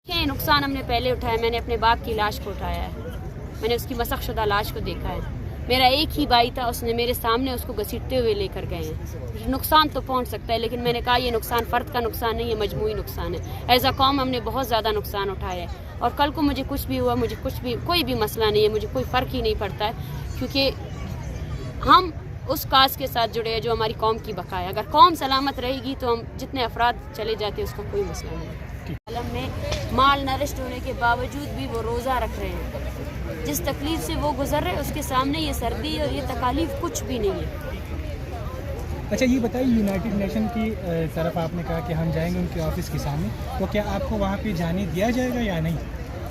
नुकसान हमने पहले उठाया। मैंने अपने बाप की लाश को उठाया है, मैंने उसकी मसखशुदा लाश को देखा है। मेरा एक ही भाई था, उसने मेरे सामने उसको घसीटते हुए लेकर गए हैं। नुकसान तो पहुंच सकता है, लेकिन मैंने कहा ये नुकसान फ़र्द का नुकसान नहीं है, मजमूई नुकसान है। एज अ कौम हमने बहुत ज़्यादा नुकसान उठाया है, और कल को मुझे कुछ भी हुआ, मुझे कुछ भी कोई भी मसला नहीं है, मुझे कोई फ़र्क ही नहीं पड़ता है, क्योंकि हम उस काज के साथ जुड़े हैं जो हमारी कौम की बका है। अगर कौम सलामत रहेगी तो हम जितने अफराद चले जाते हैं उसका कोई मसला नहीं है। आलम में माल नरिश्ड होने के बावजूद भी वो रोज़ा रख रहे हैं। जिस तकलीफ से वो गुजर रहे हैं उसके सामने ये सर्दी और ये तकालीफ कुछ भी नहीं है। अच्छा, ये बताइए, यूनाइटेड नेशन की तरफ आपने कहा कि हम जाएंगे उनके ऑफिस के सामने, तो क्या आपको वहाँ पे जाने दिया जाएगा या नहीं?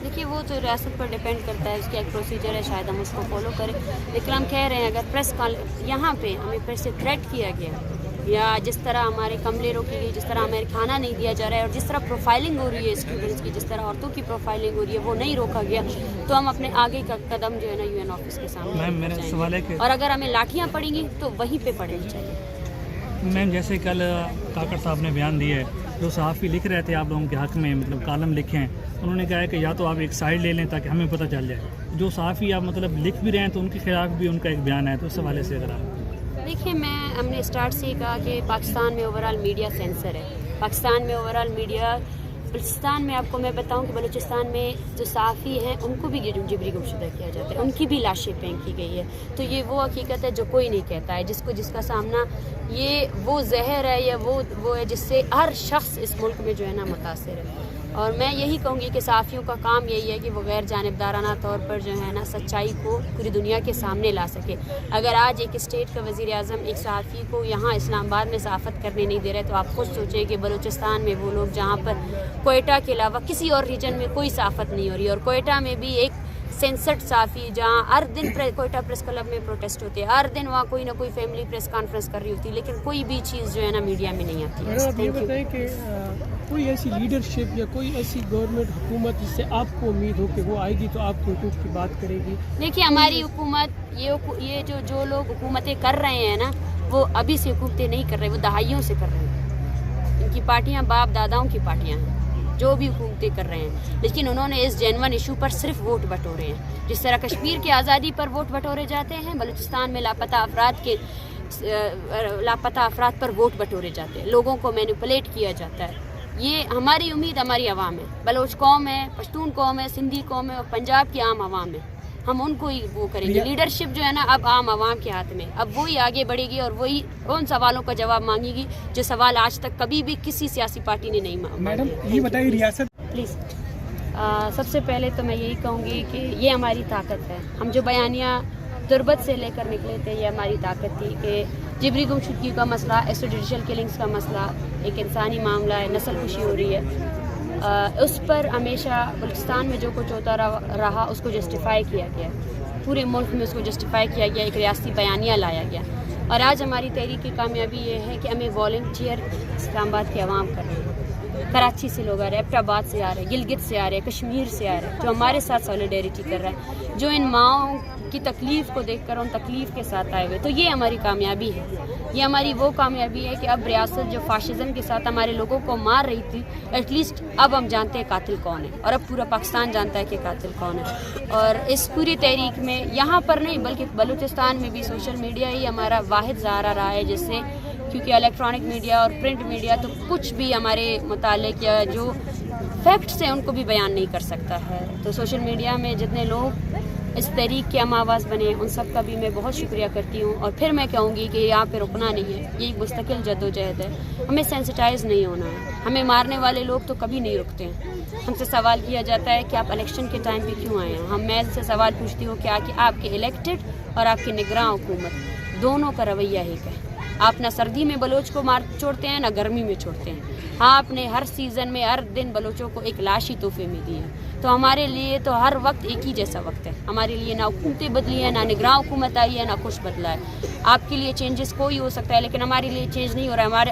देखिए, वो तो रियासत पर डिपेंड करता है, उसका एक प्रोसीजर है, शायद हम उसको फॉलो करें। लेकिन हम कह रहे हैं अगर प्रेस यहाँ पे हमें प्रेस से थ्रेट किया गया, या जिस तरह हमारे कमरे रोकी गई, जिस तरह हमें खाना नहीं दिया जा रहा है, और जिस तरह प्रोफाइलिंग हो रही है स्टूडेंट्स की, जिस तरह औरतों की प्रोफाइलिंग हो रही है, वो नहीं रोका गया, तो हम अपने आगे का कदम जो है ना यूएन ऑफिस के सामने मैम, मेरा सवाल है कि और अगर हमें लाठियाँ पड़ेंगी तो वहीं पे पड़नी चाहिए। मैम, जैसे कल काकड़ साहब ने बयान दिया है, जो सहाफ़ी लिख रहे थे आप लोगों के हक़ में, मतलब कॉलम लिखे हैं, उन्होंने कहा है कि या तो आप एक साइड ले लें ताकि हमें पता चल जाए। जो सहाफ़ी आप मतलब लिख भी रहे हैं तो उनके खिलाफ भी उनका एक बयान है, तो उस हवाले से अगर आप देखिए, हमने स्टार्ट से ही कहा कि पाकिस्तान में ओवरऑल मीडिया सेंसर है। पाकिस्तान में ओवरऑल मीडिया, बलूचिस्तान में आपको मैं बताऊं कि बलूचिस्तान में जो सहाफ़ी हैं उनको भी जिबरी गुमशुदा किया जाता है, उनकी भी लाशें फेंकी गई है। तो ये वो हकीकत है जो कोई नहीं कहता है, जिसका सामना ये वो जहर है या वो है जिससे हर शख्स इस मुल्क में जो है ना मुतासिर है। और मैं यही कहूँगी कि सहाफ़ियों का काम यही है कि वो गैर जानिबदाराना तौर पर जो है ना सच्चाई को पूरी दुनिया के सामने ला सके। अगर आज एक स्टेट का वज़ीर-ए-आज़म एक सहाफ़ी को यहाँ इस्लामाबाद में सहाफ़त करने नहीं दे रहे, तो आप खुद सोचिए कि बलूचिस्तान में वो लोग जहाँ पर कोयटा के अलावा किसी और रीजन में कोई सहाफ़त नहीं हो रही, और कोयटा में भी एक सेंसर्ड सहाफ़ी जहाँ हर दिन कोयटा प्रेस क्लब में प्रोटेस्ट होते हैं, हर दिन वहाँ कोई ना कोई फैमिली प्रेस कॉन्फ्रेंस कर रही होती है, लेकिन कोई भी चीज़ जो है ना मीडिया में नहीं आती है। आप ये बताएं कि कोई ऐसी लीडरशिप या कोई ऐसी गवर्नमेंट हुकूमत जिससे आपको उम्मीद हो कि वो आएगी तो आपके हुकूक की बात करेगी? देखिए, हमारी हुकूमत ये जो लोग हुकूमतें कर रहे हैं ना, वो अभी से हुकूमतें नहीं कर रहे, वो दहाइयों से कर रहे हैं। इनकी पार्टियाँ बाप दादाओं की पार्टियाँ हैं जो भी हुकूमतें कर रहे हैं, लेकिन उन्होंने इस जेन्युइन इशू पर सिर्फ वोट बटोरे हैं। जिस तरह कश्मीर की आज़ादी पर वोट बटोरे जाते हैं, बलूचिस्तान में लापता अफराद पर वोट बटोरे जाते हैं, लोगों को मैनिपुलेट किया जाता है। ये हमारी उम्मीद हमारी आवाम है, बलोच कौम है, पश्तून कौम है, सिंधी कौम है, और पंजाब की आम आवाम है। हम उनको ही वो करेंगे। लीडरशिप जो है ना अब आम आवाम के हाथ में, अब वही आगे बढ़ेगी और वही उन सवालों का जवाब मांगेगी जो सवाल आज तक कभी भी किसी सियासी पार्टी ने नहीं मांगा। मैडम, ये बताइए, रियासत प्लीज़ सबसे पहले तो मैं यही कहूँगी कि ये हमारी ताकत है। हम जो बयानिया तुरबत से लेकर निकले थे, ये हमारी ताकत थी कि जिबरी गुमशुदगी का मसला, एक्स्ट्राजुडिशल किलिंग्स का मसला एक इंसानी मामला है, नस्ल कुशी हो रही है, उस पर हमेशा बलूचिस्तान में जो कुछ होता रहा उसको जस्टिफाई किया गया, पूरे मुल्क में उसको जस्टिफाई किया गया, एक रियासती बयानिया लाया गया। और आज हमारी तहरीक की कामयाबी ये है कि हमें वॉलंटियर इस्लामाबाद के अवाम कर रहे हैं, कराची से लोग आ रहे हैं, एबटाबाद से आ रहे हैं, गिलगित से आ रहे हैं, कश्मीर से आ रहे हैं, जो हमारे साथ सॉलिडेरिटी कर रहा है, जो इन माओं की तकलीफ़ को देखकर उन तकलीफ़ के साथ आए हुए। तो ये हमारी कामयाबी है, ये हमारी वो कामयाबी है कि अब रियासत जो फाशिज़म के साथ हमारे लोगों को मार रही थी, एटलीस्ट अब हम जानते हैं कातिल कौन है, और अब पूरा पाकिस्तान जानता है कि कातिल कौन है। और इस पूरी तहरीक में यहाँ पर नहीं बल्कि बलूचिस्तान में भी सोशल मीडिया ही हमारा वाहिद सहारा रहा है, जिससे क्योंकि इलेक्ट्रॉनिक मीडिया और प्रिंट मीडिया तो कुछ भी हमारे मुतालिक या जो फैक्ट्स हैं उनको भी बयान नहीं कर सकता है। तो सोशल मीडिया में जितने लोग इस तहरीक के हम आवाज़ बने, उन सब का भी मैं बहुत शुक्रिया करती हूँ। और फिर मैं कहूँगी कि यहाँ पे रुकना नहीं है, ये एक मुस्तकिल जद्दोजहद है, हमें सेंसिटाइज नहीं होना है। हमें मारने वाले लोग तो कभी नहीं रुकते हैं। हमसे सवाल किया जाता है कि आप इलेक्शन के टाइम पे क्यों आए हैं। मैं इससे सवाल पूछती हूँ कि आपके इलेक्टेड और आपकी निगरान हुकूमत दोनों का रवैया एक है। आप ना सर्दी में बलोच को मार छोड़ते हैं, ना गर्मी में छोड़ते हैं। हाँ, आपने हर सीज़न में हर दिन बलोचों को एक लाश ही तोहफे में दी है। तो हमारे लिए तो हर वक्त एक ही जैसा वक्त है। हमारे लिए ना हुकूमतें बदली हैं, ना निगरान हुकूमत आई है, ना कुछ बदला है। आपके लिए चेंजेस कोई हो सकता है, लेकिन हमारे लिए चेंज नहीं हो रहा है।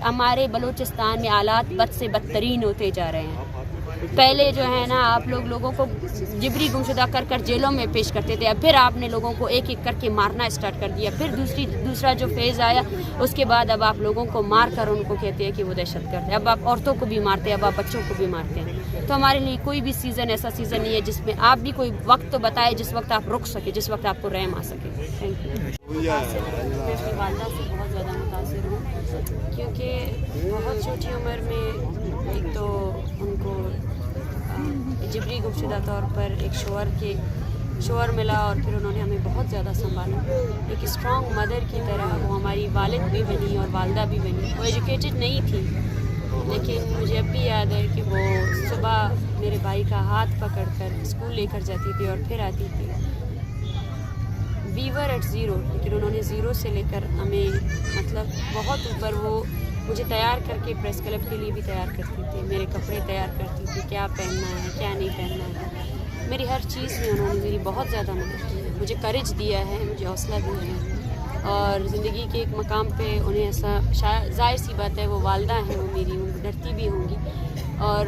हमारे बलूचिस्तान में हालात बद से बदतरीन होते जा रहे हैं। पहले जो है ना आप लोगों को जिबरी गुमशुदा कर जेलों में पेश करते थे, अब फिर आपने लोगों को एक एक करके मारना स्टार्ट कर दिया। फिर दूसरा जो फेज़ आया उसके बाद अब आप लोगों को मार कर उनको कहते हैं कि वो दहशतगर्द है। अब आप औरतों को भी मारते हैं, अब आप बच्चों को भी मारते हैं। تو ہمارے لیے کوئی بھی سیزن ایسا سیزن نہیں ہے جس میں آپ بھی کوئی وقت تو بتائے جس وقت آپ رک سکے, جس وقت آپ کو رحم آ سکے. Thank you. میں اپنی والدہ سے بہت زیادہ متاثر ہوں, کیونکہ بہت چھوٹی عمر میں ایک تو ان کو جبری گمشدہ طور پر ایک شوہر ملا, اور پھر انہوں نے ہمیں بہت زیادہ سنبھالا. ایک اسٹرانگ مدر کی طرح وہ ہماری والد بھی بنی اور والدہ بھی بنی. وہ ایجوکیٹڈ نہیں تھی, لیکن مجھے اب بھی یاد ہے کہ وہ صبح میرے بھائی کا ہاتھ پکڑ کر اسکول لے کر جاتی تھی اور پھر آتی تھی. وی ور ایٹ زیرو, لیکن انہوں نے زیرو سے لے کر ہمیں مطلب بہت اوپر. وہ مجھے تیار کر کے پریس کلب کے لیے بھی تیار کرتی تھی, میرے کپڑے تیار کرتی تھی, کیا پہننا ہے کیا نہیں پہننا ہے. میری ہر چیز میں انہوں نے میری بہت زیادہ مدد کی ہے, مجھے کریج دیا ہے, مجھے حوصلہ دیا ہے. اور زندگی کے ایک مقام پہ انہیں ایسا شاید ظاہر سی بات ہے وہ والدہ ہیں, وہ میری ڈرتی بھی ہوں گی. اور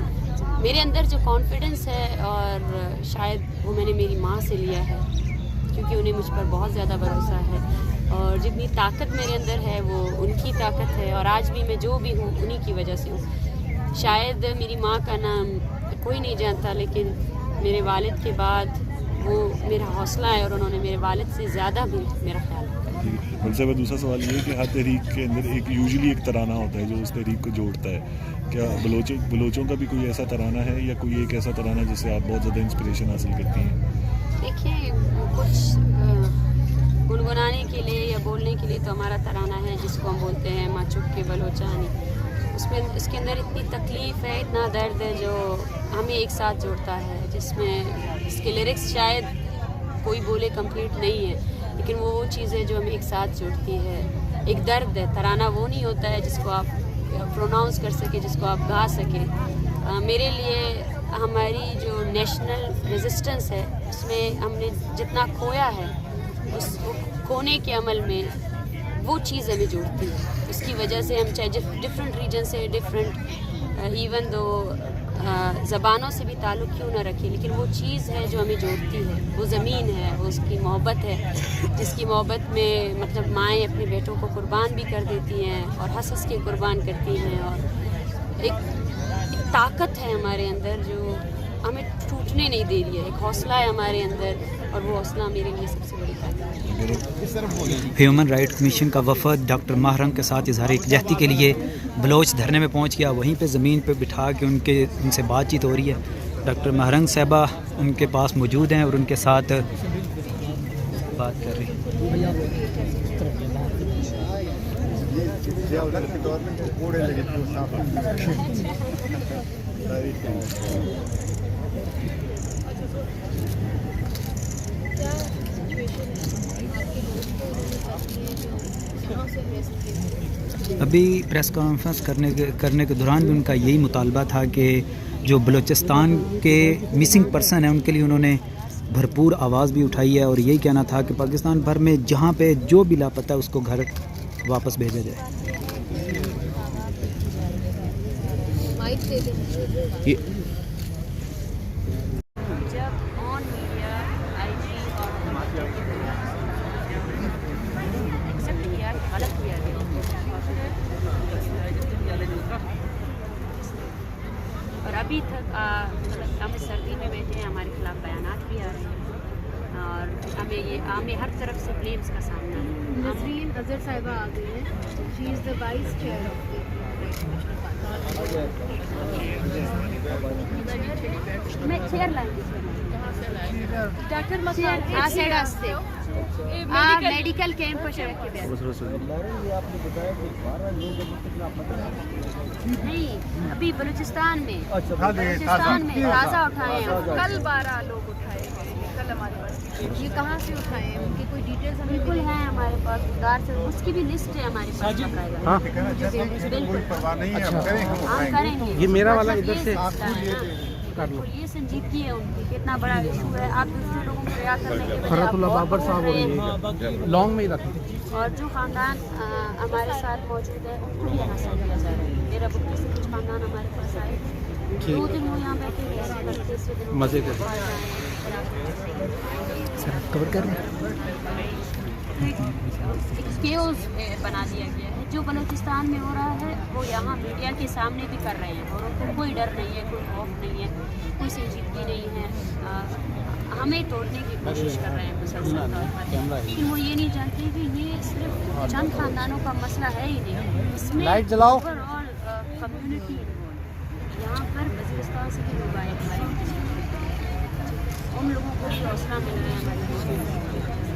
میرے اندر جو کانفیڈنس ہے اور شاید وہ میں نے میری ماں سے لیا ہے, کیونکہ انہیں مجھ پر بہت زیادہ بھروسہ ہے. اور جتنی طاقت میرے اندر ہے وہ ان کی طاقت ہے, اور آج بھی میں جو بھی ہوں انہی کی وجہ سے ہوں. شاید میری ماں کا نام کوئی نہیں جانتا, لیکن میرے والد کے بعد وہ میرا حوصلہ ہے, اور انہوں نے میرے والد سے زیادہ بھی میرا خیال رکھا. مطلب دوسرا سوال یہ ہے کہ ہر تحریک کے اندر ایک یوزلی ایک ترانہ ہوتا ہے جو اس تحریک کو جوڑتا ہے. کیا بلوچوں کا بھی کوئی ایسا ترانہ ہے, یا کوئی ایک ایسا ترانہ جس سے آپ بہت زیادہ انسپریشن حاصل کرتی ہیں؟ دیکھیے, کچھ گنگنانے کے لیے یا بولنے کے لیے تو ہمارا ترانہ ہے جس کو ہم بولتے ہیں ماں چپ کے بلوچانی. اس کے اندر اتنی تکلیف ہے, اتنا درد ہے جو ہمیں ایک ساتھ جوڑتا ہے, جس میں اس کے لیرکس شاید کوئی بولے کمپلیٹ نہیں ہے, لیکن وہ چیز ہے جو ہمیں ایک ساتھ جوڑتی ہے. ایک درد ہے. ترانہ وہ نہیں ہوتا ہے جس کو آپ پروناؤنس کر سکے, جس کو آپ گا سکیں. میرے لیے ہماری جو نیشنل ریزسٹنس ہے اس میں ہم نے جتنا کھویا ہے, اس کھونے کے عمل میں وہ چیز ہمیں جوڑتی ہے. اس کی وجہ سے ہم چاہے ڈفرینٹ ریجن سے ڈفرینٹ ایون دو زبانوں سے بھی تعلق کیوں نہ رکھیں, لیکن وہ چیز ہے جو ہمیں جوڑتی ہے. وہ زمین ہے, وہ اس کی محبت ہے, جس کی محبت میں مطلب مائیں اپنے بیٹوں کو قربان بھی کر دیتی ہیں اور ہنس ہنس کے قربان کرتی ہیں. اور ایک طاقت ہے ہمارے اندر جو ہمیں ٹوٹنے نہیں دے رہی ہے. ایک حوصلہ ہے ہمارے اندر, اور وہ حوصلہ میرے لیے سب سے بڑی طاقت ہے. ہیومن رائٹ کمیشن کا وفد ڈاکٹر ماہ رنگ کے ساتھ اظہار یکجہتی کے لیے بلوچ دھرنے میں پہنچ گیا. وہیں پہ زمین پہ بٹھا کے ان سے بات چیت ہو رہی ہے. ڈاکٹر ماہ رنگ صاحبہ ان کے پاس موجود ہیں اور ان کے ساتھ بات کر رہی ہیں. ابھی پریس کانفرنس کرنے کے دوران بھی ان کا یہی مطالبہ تھا کہ جو بلوچستان کے مسنگ پرسن ہیں ان کے لیے انہوں نے بھرپور آواز بھی اٹھائی ہے, اور یہی کہنا تھا کہ پاکستان بھر میں جہاں پہ جو بھی لاپتہ ہے اس کو گھر واپس بھیجا جائے. اور ابھی تک ہم سردی میں بیٹھے ہیں, ہمارے خلاف بیانات بھی آ رہے ہیں, اور ہمیں ہر طرف سے بلیمز کا سامنا ہے. نسرین اظہر صاحبہ آ گئی ہیں. شی از دا وائس چیئر آف میں چیئر لائیں ڈاکٹر مسئلہ میڈیکل کیمپ نہیں, ابھی بلوچستان میں تازہ اٹھائے ہیں. کل 12 لوگ اٹھائے گئے ہیں کل ہمارے پاس. یہ کہاں سے اٹھائے ہیں, ان کی کوئی ڈیٹیلز ہمیں بالکل ہیں ہمارے پاس, دار سے اس کی بھی لسٹ ہے ہمارے پاس. ہم کریں گے. یہ میرا والا ادھر سے یہ سنجیدگی ہے ان کی, کتنا بڑا ایشو ہے. آپ دوسرے لوگوں کو ریا کرنے کے بجائے آپ بہت بول رہے ہیں. لانگ میں ہی رکھا. اور جو خاندان ہمارے ساتھ موجود ہے ان کو بھی یہاں سے لیا جا رہا ہے. میرا بکری سے کچھ خاندان ہمارے پاس آئے, 2 دن وہ یہاں بیٹھے ہوئے, تیسرے دن مزے کر کور کر رہے ہیں. ایک کیوس بنا دیا گیا ہے. جو بلوچستان میں ہو رہا ہے وہ یہاں میڈیا کے سامنے بھی کر رہے ہیں اور ان کو کوئی ڈر نہیں ہے, کوئی خوف نہیں ہے, کوئی سنجیدگی نہیں ہے. ہمیں توڑنے کی کوشش کر رہے ہیں مسلسل طور پر, لیکن وہ یہ نہیں جانتے کہ یہ صرف چند خاندانوں کا مسئلہ ہے ہی نہیں, اس میں اوور آل کمیونٹی یہاں پر بلوچستان سے بھی لوگ آئے ہمارے, ان لوگوں کو بھی حوصلہ مل رہا ہے. ہمارے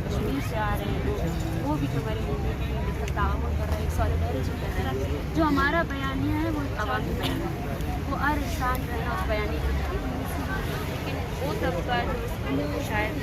کشمیر سے آ رہے ہیں لوگ, وہ بھی ہماری لوگوں کی تعاون کر رہے ہیں, سالیڈیرٹی کر رہے ہیں. جو ہمارا بیانیہ ہے وہ عوامی بیانیہ ہے, وہ ہر انسان جو ہے نا اس بیانیے کی, لیکن وہ طبقہ جو اس کو شاید